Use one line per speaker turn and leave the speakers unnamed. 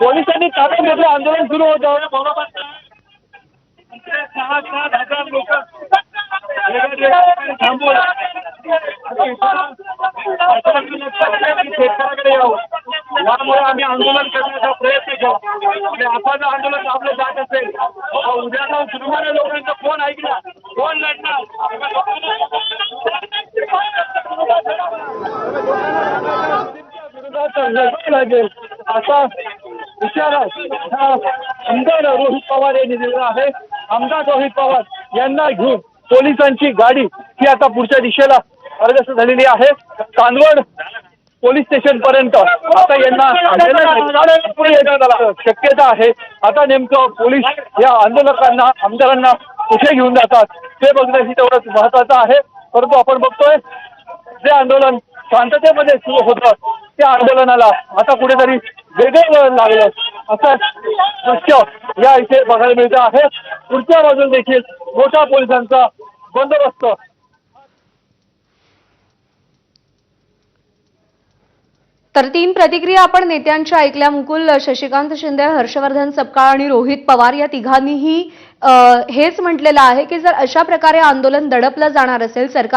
पोलिसांनी ताब्यात घेतलं, आंदोलन सुरू होतं. 6,000 लोक शेतकऱ्याकडे यावं, यामुळे आम्ही आंदोलन करण्याचा प्रयत्न केला. आणि आता जर आंदोलन आपलं जात असेल, उद्या जाऊन श्रीमान लोकांचा फोन ऐकला, कोण लढणार? लागेल असा इशारा आमदार रोहित पवार यांनी दिलेला आहे. आमदार रोहित पवार यांना घेऊन पोलिसांची गाडी ही आता पुढच्या दिशेला अग्रसर झालेली आहे. चांदवड पोलीस स्टेशन पर्यंत आता यांना शक्यता आहे. आता नेमकं पोलीस या आंदोलकांना, आमदारांना कुठे घेऊन जातात ते बघणं ही तेवढंच महत्वाचं आहे. परंतु आपण बघतोय जे आंदोलन शांततेमध्ये सुरू होतं त्या आंदोलनाला आता कुठेतरी वेगळं वळण लागलं असं दृश्य या इथे बघायला मिळतं आहे. पुढच्या बाजूला देखील मोठा पोलिसांचा बंदोबस्त.
तर 3 प्रतिक्रिया आपण नेत्यांच्या ऐकल्या. मुकुल, शशिकांत शिंदे, हर्षवर्धन सपकाळ आणि रोहित पवार या तिघांनीही हेच म्हटलेलं आहे की जर अशा प्रकारे आंदोलन दडपलं जाणार असेल, सरकार